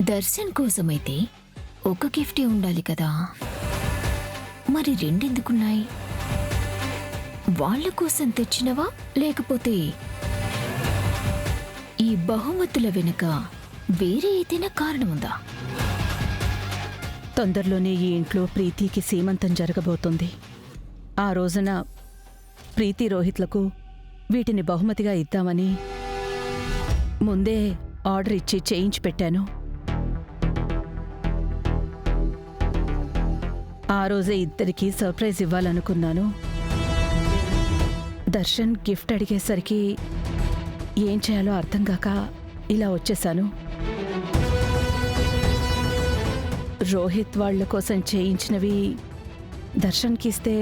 దర్శన్ కోసమైతే ఒక గిఫ్టే ఉండాలి కదా, మరి రెండెందుకున్నాయి? వాళ్ళ కోసం తెచ్చినవా లేకపోతే ఈ బహుమతుల వెనుక వేరే ఏదైనా కారణం ఉందా? తొందరలోనే ఈ ఇంట్లో ప్రీతికి సీమంతం జరగబోతుంది. ఆ రోజున ప్రీతి రోహిత్లకు వీటిని బహుమతిగా ఇద్దామని ముందే ఆర్డర్ ఇచ్చి చేయించి పెట్టాను. ఆ రోజే ఇద్దరికీ సర్ప్రైజ్ ఇవ్వాలనుకున్నాను. దర్శన్ గిఫ్ట్ అడిగేసరికి ఏం చేయాలో అర్థం కాక ఇలా వచ్చేశాను. రోహిత్ వాళ్ల కోసం చేయించినవి దర్శన్కి ఇస్తే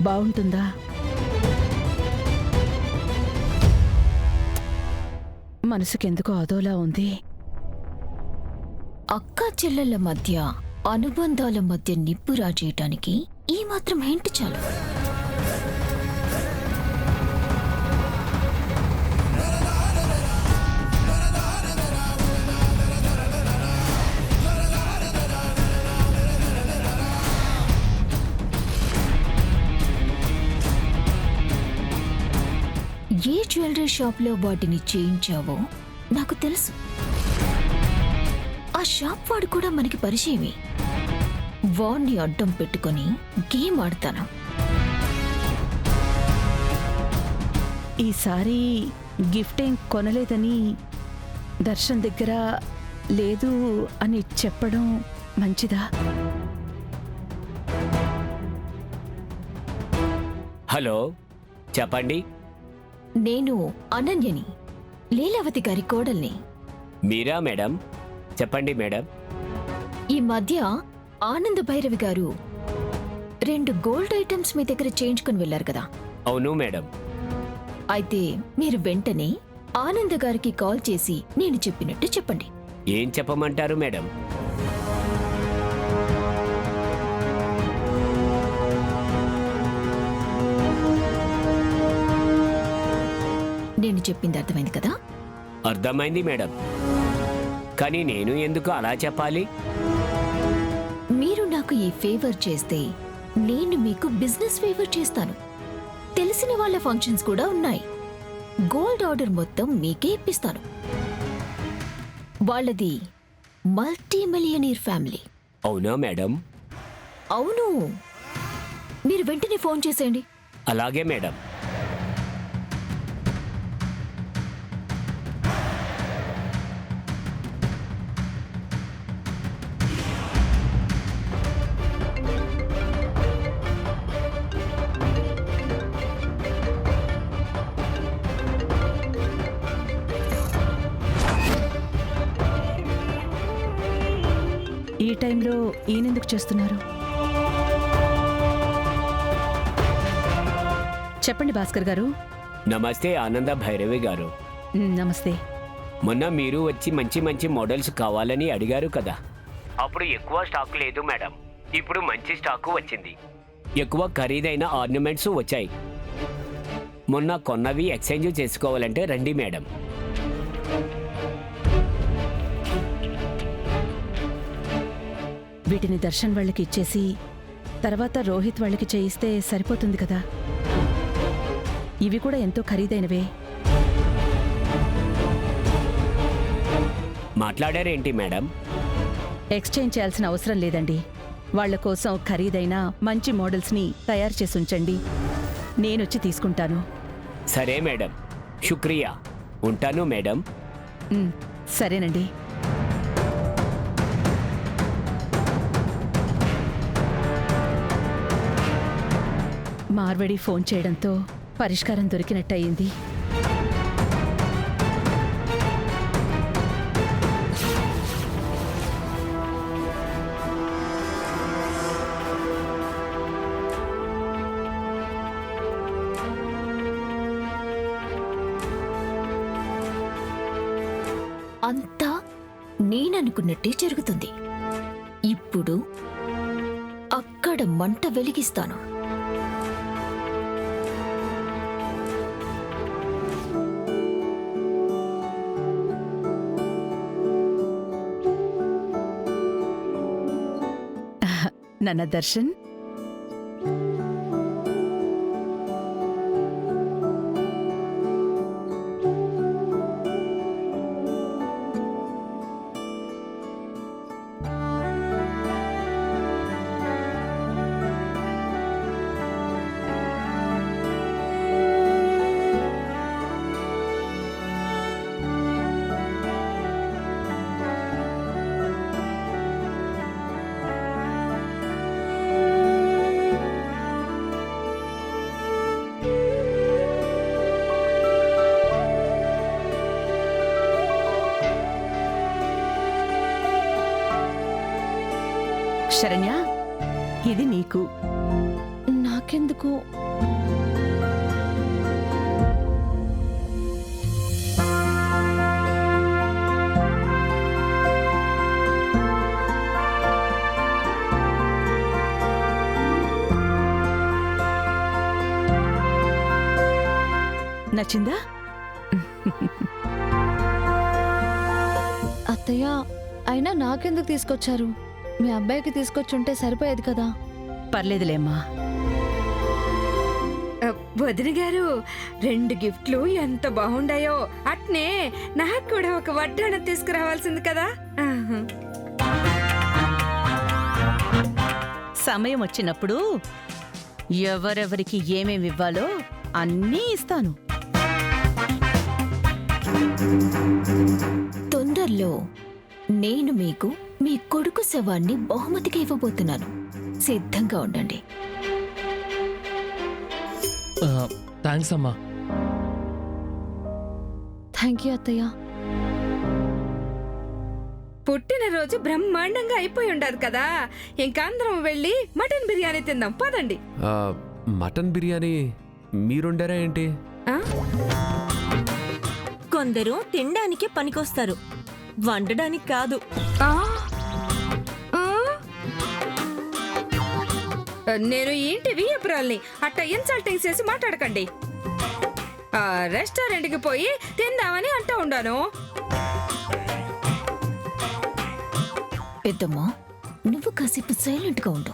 బాగుంటుందా? మనసుకెందుకో అదోలా ఉంది. అక్కా చెల్లెళ్ళ మధ్య అనుబంధాల మధ్య నిప్పు రాజేయటానికి ఈ మాత్రం హింట్ చాలు. ఏ జ్యువెలరీ షాప్లో వాటిని చేయించావో నాకు తెలుసు. ఆ షాప్ వాడు కూడా మనకి పరిచయమే. వాణ్ణి అడ్డం పెట్టుకొని గేమ్ ఆడతాను. ఈసారి గిఫ్ట్ ఏం కొనలేదని దర్శన్ దగ్గర లేదు అని చెప్పడం మంచిదా? హలో, చెప్పండి. నేను అనన్యని, లీలావతి గారి కోడల్ని. మీరా మేడం? చెప్పండి మేడం. ఈ మధ్య ఆనంద భైరవి గారు 2 గోల్డ్ ఐటమ్స్ మీ దగ్గర చేయించుకుని వెళ్లారు కదా? అవును మేడం. అయితే మీరు వెంటనే ఆనంద గారికి కాల్ చేసి నేను చెప్పినట్టు చెప్పండి. ఏం చెప్పమంటారు మేడం? నేను చెప్పింది అర్థమైంది కదా? అర్థమైంది మేడం. కానీ నేను ఎందుకు అలా చెప్పాలి? మీరు నాకు ఈ ఫేవర్ చేస్తే నేను మీకు బిజినెస్ ఫేవర్ చేస్తాను. తెలిసిన వాళ్ళ ఫంక్షన్స్ కూడా ఉన్నాయి. గోల్డ్ ఆర్డర్ మొత్తం మీకే ఇప్పిస్తాను. వాళ్ళది మల్టీ మిలియనీర్ ఫ్యామిలీ. అవునా మేడం? అవును. మీరు వెంటనే ఫోన్ చేసేయండి. అలాగే మేడం. ఈ టైంలో ఈయనెందుకు చేస్తున్నారు? చెప్పండి భాస్కర్ గారు. నమస్తే ఆనంద భైరవి గారు. నమస్తే. మొన్న మీరు వచ్చి మంచి మంచి మోడల్స్ కావాలని అడిగారు కదా, అప్పుడు ఎక్కువ స్టాక్ లేదు మేడం. ఇప్పుడు మంచి స్టాకు వచ్చింది. ఎక్కువ ఖరీదైన ఆర్నమెంట్స్ వచ్చాయి. మొన్న కొన్నవి ఎక్స్చేంజ్ చేసుకోవాలంటే రండి మేడం. వీటిని దర్శన్ వాళ్ళకి ఇచ్చేసి తర్వాత రోహిత్ వాళ్ళకి చేయిస్తే సరిపోతుంది కదా. ఇవి కూడా ఎంతో ఖరీదైనవే. మాట్లాడారేంటి మేడం? ఎక్స్చేంజ్ చేయాల్సిన అవసరం లేదండి. వాళ్ల కోసం ఖరీదైన మంచి మోడల్స్ని తయారు చేసి ఉంచండి. నేనొచ్చి తీసుకుంటాను. సరే మేడం, శుక్రియా. ఉంటాను మేడం. సరేనండి. మార్వడి ఫోన్ చేయడంతో పరిష్కారం దొరికినట్టయింది. అంతా నేననుకున్నట్టే జరుగుతుంది. ఇప్పుడు అక్కడ మంట వెలిగిస్తాను. నాన్న దర్శన్, శరణ్య, ఇది నీకు. నాకెందుకు? నచ్చిందా? అత్తయ్య, అయినా నాకెందుకు తీసుకొచ్చారు? మీ అబ్బాయికి తీసుకొచ్చుంటే సరిపోయేది కదా. పర్లేదులేమ్మా. వదిన గారు, 2 గిఫ్ట్లు ఎంత బాగుండాయో. అట్నే నాకు కూడా ఒక వడ్డాణం తీసుకురావాల్సింది కదా. ఆహా. సమయం వచ్చినప్పుడు ఎవరెవరికి ఏమేమి ఇవ్వాలో అన్నీ ఇస్తాను. తొందరలో నేను మీకు మీ కొడుకు శవాన్ని బహుమతిగా ఇవ్వబోతున్నాను. సిద్ధంగా ఉండండి. థ్యాంక్స్ అమ్మా. థ్యాంక్ యూ అత్తయ్య. పుట్టినరోజు బ్రహ్మాండంగా అయిపోయి ఉండదు కదా. ఇంకా అందరం వెళ్ళి మటన్ బిర్యానీ తిందాం, పదండి. మటన్ బిర్యానీ మీరుండారా ఏంటి? ఆ? కొందరు తినడానికి పనికొస్తారు, వండడానికి కాదు. ఆ? ఆ? నేను ఏంటి వియ్యపురాల్ని అట్ట ఇన్సల్టింగ్ చేసి మాట్లాడకండి. రెస్టారెంట్కి పోయి తిందామని అంటూ ఉండాను. పెద్దమ్మా, నువ్వు కాసేపు సైలెంట్గా ఉండు.